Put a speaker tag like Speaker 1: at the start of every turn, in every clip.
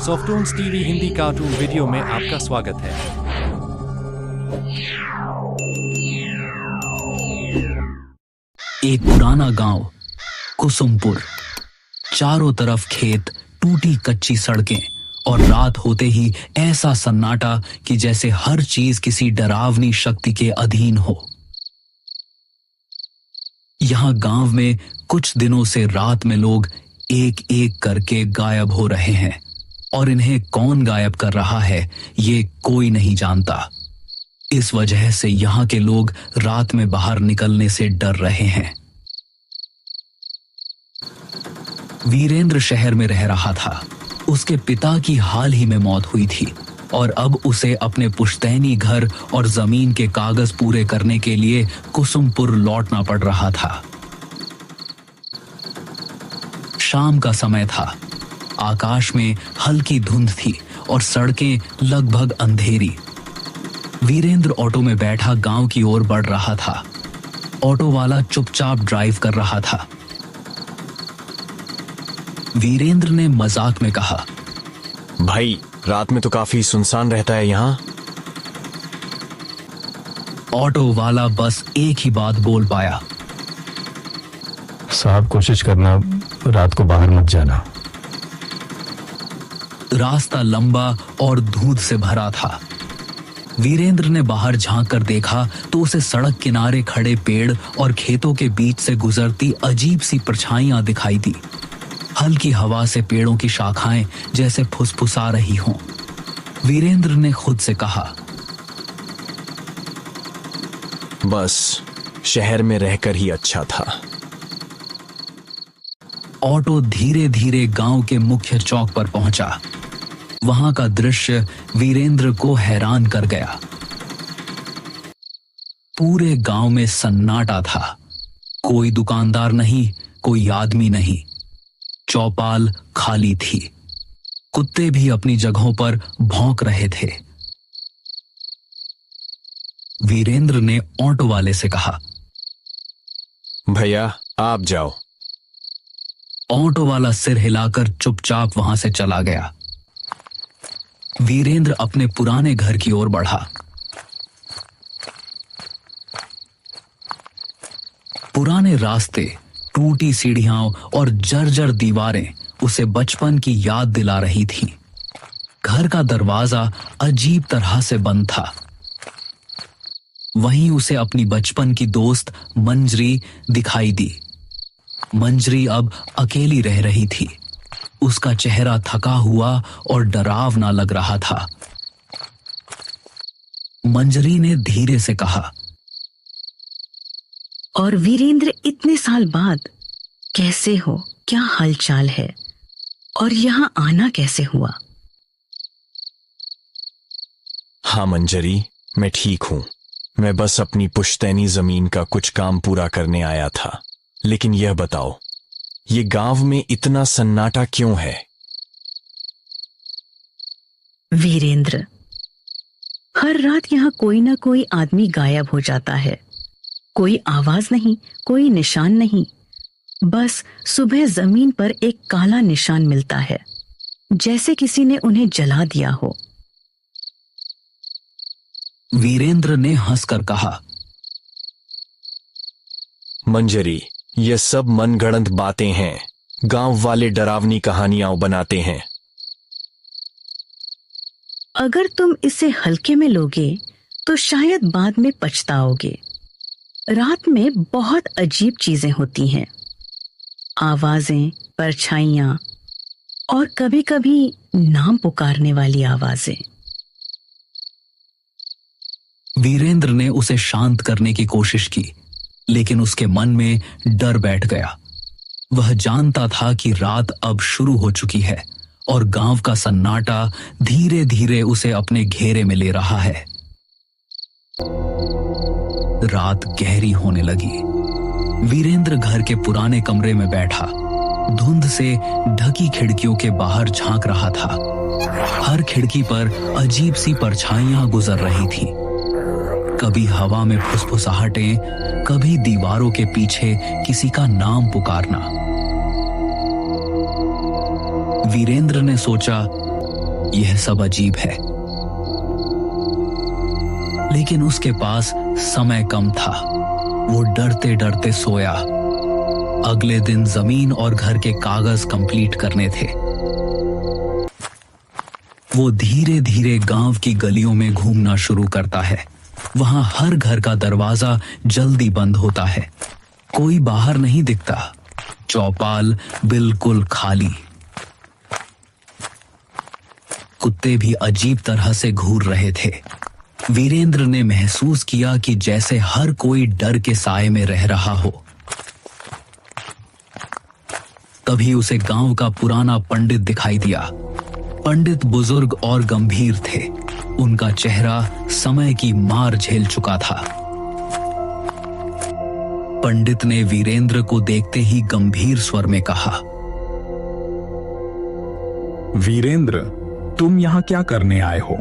Speaker 1: सॉफ्टटोन्स TV Hindi cartoon video में आपका स्वागत है।
Speaker 2: एक पुराना गांव कुसुमपुर, चारों तरफ खेत, टूटी कच्ची सड़कें और रात होते ही ऐसा सन्नाटा कि जैसे हर चीज किसी डरावनी शक्ति के अधीन हो। यहां गांव में कुछ दिनों से रात में लोग एक एक करके गायब हो रहे हैं और इन्हें कौन गायब कर रहा है ये कोई नहीं जानता। इस वजह से यहां के लोग रात में बाहर निकलने से डर रहे हैं। वीरेंद्र शहर में रह रहा था। उसके पिता की हाल ही में मौत हुई थी और अब उसे अपने पुश्तैनी घर और जमीन के कागज पूरे करने के लिए कुसुमपुर लौटना पड़ रहा था। शाम का समय था। आकाश में हल्की धुंध थी और सड़कें लगभग अंधेरी। वीरेंद्र ऑटो में बैठा गांव की ओर बढ़ रहा था। ऑटो वाला चुपचाप ड्राइव कर रहा था। वीरेंद्र ने मजाक में कहा,
Speaker 3: भाई रात में तो काफी सुनसान रहता है यहाँ।
Speaker 2: ऑटो वाला बस एक ही बात बोल पाया,
Speaker 4: साहब कोशिश करना रात को बाहर मत जाना।
Speaker 2: रास्ता लंबा और धुंध से भरा था। वीरेंद्र ने बाहर झांक कर देखा तो उसे सड़क किनारे खड़े पेड़ और खेतों के बीच से गुजरती अजीब सी परछाइयां दिखाई दी। हल्की हवा से पेड़ों की शाखाएं जैसे फुसफुसा रही हों। वीरेंद्र ने खुद से कहा,
Speaker 3: बस शहर में रहकर ही अच्छा था।
Speaker 2: ऑटो धीरे धीरे गांव के मुख्य चौक पर पहुंचा। वहां का दृश्य वीरेंद्र को हैरान कर गया। पूरे गांव में सन्नाटा था। कोई दुकानदार नहीं, कोई आदमी नहीं। चौपाल खाली थी। कुत्ते भी अपनी जगहों पर भौंक रहे थे। वीरेंद्र ने ऑटो वाले से कहा,
Speaker 3: भैया आप जाओ।
Speaker 2: ऑटो वाला सिर हिलाकर चुपचाप वहां से चला गया। वीरेंद्र अपने पुराने घर की ओर बढ़ा। पुराने रास्ते, टूटी सीढ़ियां और जर्जर दीवारें उसे बचपन की याद दिला रही थी। घर का दरवाजा अजीब तरह से बंद था। वहीं उसे अपनी बचपन की दोस्त मंजरी दिखाई दी। मंजरी अब अकेली रह रही थी। उसका चेहरा थका हुआ और डरावना लग रहा था। मंजरी ने धीरे से कहा,
Speaker 5: और वीरेंद्र इतने साल बाद कैसे हो? क्या हालचाल है? और यहां आना कैसे हुआ?
Speaker 3: हाँ मंजरी, मैं ठीक हूं। मैं बस अपनी पुश्तैनी जमीन का कुछ काम पूरा करने आया था। लेकिन यह बताओ, ये गांव में इतना सन्नाटा क्यों है?
Speaker 5: वीरेंद्र, हर रात यहाँ कोई ना कोई आदमी गायब हो जाता है। कोई आवाज नहीं, कोई निशान नहीं। बस सुबह जमीन पर एक काला निशान मिलता है, जैसे किसी ने उन्हें जला दिया हो।
Speaker 2: वीरेंद्र ने हंसकर कहा,
Speaker 3: मंजरी, ये सब मनगढ़ंत बातें हैं। गांव वाले डरावनी कहानियां बनाते हैं।
Speaker 5: अगर तुम इसे हल्के में लोगे तो शायद बाद में पछताओगे। रात में बहुत अजीब चीजें होती हैं। आवाजें, परछाइयां और कभी-कभी नाम पुकारने वाली आवाजें।
Speaker 2: वीरेंद्र ने उसे शांत करने की कोशिश की, लेकिन उसके मन में डर बैठ गया। वह जानता था कि रात अब शुरू हो चुकी है और गांव का सन्नाटा धीरे धीरे उसे अपने घेरे में ले रहा है। रात गहरी होने लगी। वीरेंद्र घर के पुराने कमरे में बैठा धुंध से ढकी खिड़कियों के बाहर झांक रहा था। हर खिड़की पर अजीब सी परछाइयां गुजर रही थी। कभी हवा में फुसफुसाहटें, कभी दीवारों के पीछे किसी का नाम पुकारना। वीरेंद्र ने सोचा, यह सब अजीब है। लेकिन उसके पास समय कम था। वो डरते डरते सोया। अगले दिन जमीन और घर के कागज कंप्लीट करने थे। वो धीरे धीरे गांव की गलियों में घूमना शुरू करता है। वहां हर घर का दरवाजा जल्दी बंद होता है। कोई बाहर नहीं दिखता। चौपाल बिल्कुल खाली। कुत्ते भी अजीब तरह से घूर रहे थे। वीरेंद्र ने महसूस किया कि जैसे हर कोई डर के साए में रह रहा हो। तभी उसे गांव का पुराना पंडित दिखाई दिया। पंडित बुजुर्ग और गंभीर थे। उनका चेहरा समय की मार झेल चुका था। पंडित ने वीरेंद्र को देखते ही गंभीर स्वर में कहा,
Speaker 6: वीरेंद्र, तुम यहां क्या करने आए हो?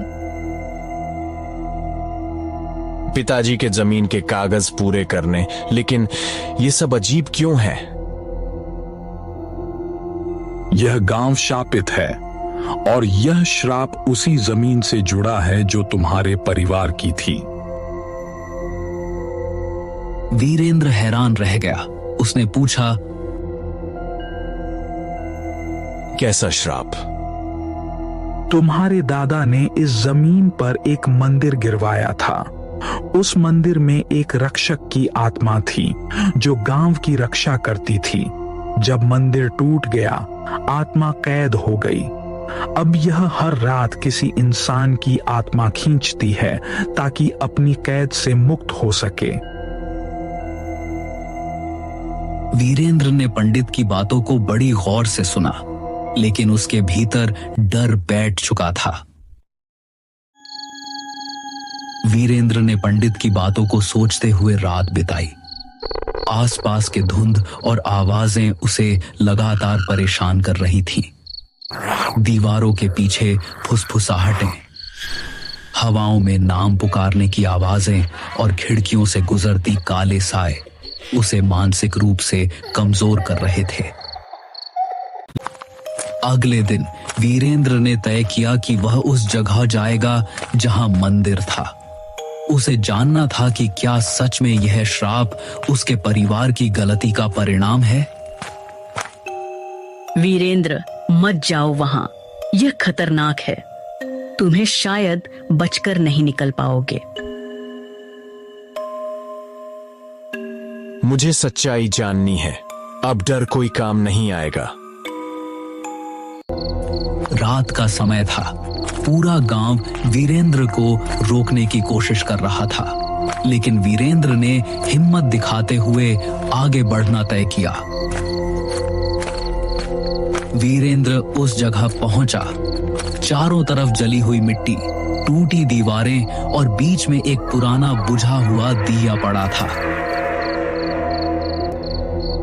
Speaker 3: पिताजी के जमीन के कागज पूरे करने। लेकिन ये सब अजीब क्यों है?
Speaker 6: यह गांव शापित है और यह श्राप उसी जमीन से जुड़ा है जो तुम्हारे परिवार की थी।
Speaker 2: वीरेंद्र हैरान रह गया। उसने पूछा,
Speaker 3: कैसा श्राप?
Speaker 6: तुम्हारे दादा ने इस जमीन पर एक मंदिर गिरवाया था। उस मंदिर में एक रक्षक की आत्मा थी जो गांव की रक्षा करती थी। जब मंदिर टूट गया, आत्मा कैद हो गई। अब यह हर रात किसी इंसान की आत्मा खींचती है ताकि अपनी कैद से मुक्त हो सके।
Speaker 2: वीरेंद्र ने पंडित की बातों को बड़ी गौर से सुना, लेकिन उसके भीतर डर बैठ चुका था। वीरेंद्र ने पंडित की बातों को सोचते हुए रात बिताई। आसपास के धुंध और आवाजें उसे लगातार परेशान कर रही थीं। दीवारों के पीछे फुसफुसाहटें, हवाओं में नाम पुकारने की आवाजें और खिड़कियों से गुजरती काले साए उसे मानसिक रूप से कमजोर कर रहे थे। अगले दिन वीरेंद्र ने तय किया कि वह उस जगह जाएगा जहां मंदिर था। उसे जानना था कि क्या सच में यह श्राप उसके परिवार की गलती का परिणाम है।
Speaker 5: वीरेंद्र, मत जाओ वहां। यह खतरनाक है। तुम्हें शायद बचकर नहीं निकल पाओगे।
Speaker 3: मुझे सच्चाई जाननी है। अब डर कोई काम नहीं आएगा।
Speaker 2: रात का समय था। पूरा गांव वीरेंद्र को रोकने की कोशिश कर रहा था, लेकिन वीरेंद्र ने हिम्मत दिखाते हुए आगे बढ़ना तय किया। वीरेंद्र उस जगह पहुंचा। चारों तरफ जली हुई मिट्टी, टूटी दीवारें और बीच में एक पुराना बुझा हुआ दिया पड़ा था।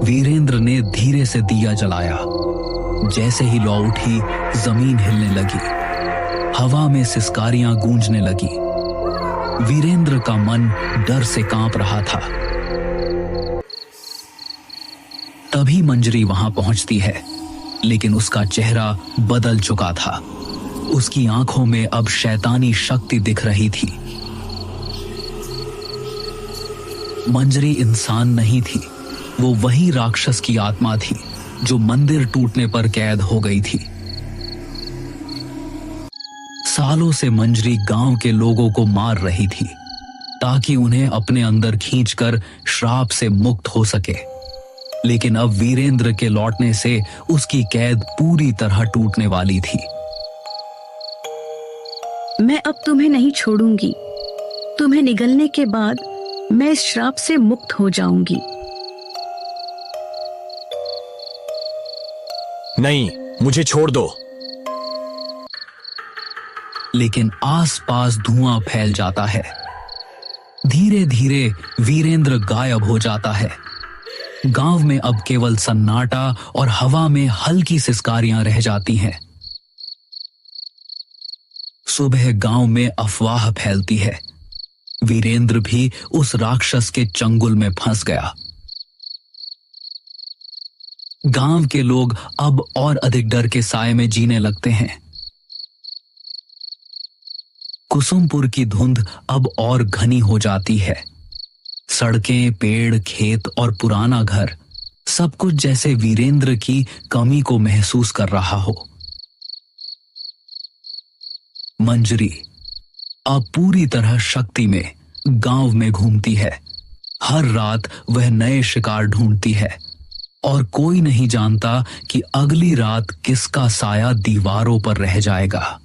Speaker 2: वीरेंद्र ने धीरे से दिया जलाया। जैसे ही लौ उठी, जमीन हिलने लगी। हवा में सिसकारियां गूंजने लगी। वीरेंद्र का मन डर से कांप रहा था। तभी मंजरी वहां पहुंचती है, लेकिन उसका चेहरा बदल चुका था। उसकी आंखों में अब शैतानी शक्ति दिख रही थी। मंजरी इंसान नहीं थी। वो वही राक्षस की आत्मा थी जो मंदिर टूटने पर कैद हो गई थी। सालों से मंजरी गांव के लोगों को मार रही थी ताकि उन्हें अपने अंदर खींचकर श्राप से मुक्त हो सके। लेकिन अब वीरेंद्र के लौटने से उसकी कैद पूरी तरह टूटने वाली थी।
Speaker 5: मैं अब तुम्हें नहीं छोड़ूंगी। तुम्हें निगलने के बाद मैं इस श्राप से मुक्त हो जाऊंगी।
Speaker 3: नहीं, मुझे छोड़ दो।
Speaker 2: लेकिन आसपास धुआं फैल जाता है। धीरे धीरे वीरेंद्र गायब हो जाता है। गांव में अब केवल सन्नाटा और हवा में हल्की सिसकारियां रह जाती हैं। सुबह गांव में अफवाह फैलती है। वीरेंद्र भी उस राक्षस के चंगुल में फंस गया। गांव के लोग अब और अधिक डर के साए में जीने लगते हैं। कुसुमपुर की धुंध अब और घनी हो जाती है। सड़कें, पेड़, खेत और पुराना घर, सब कुछ जैसे वीरेंद्र की कमी को महसूस कर रहा हो। मंजरी अब पूरी तरह शक्ति में गांव में घूमती है। हर रात वह नए शिकार ढूंढती है और कोई नहीं जानता कि अगली रात किसका साया दीवारों पर रह जाएगा।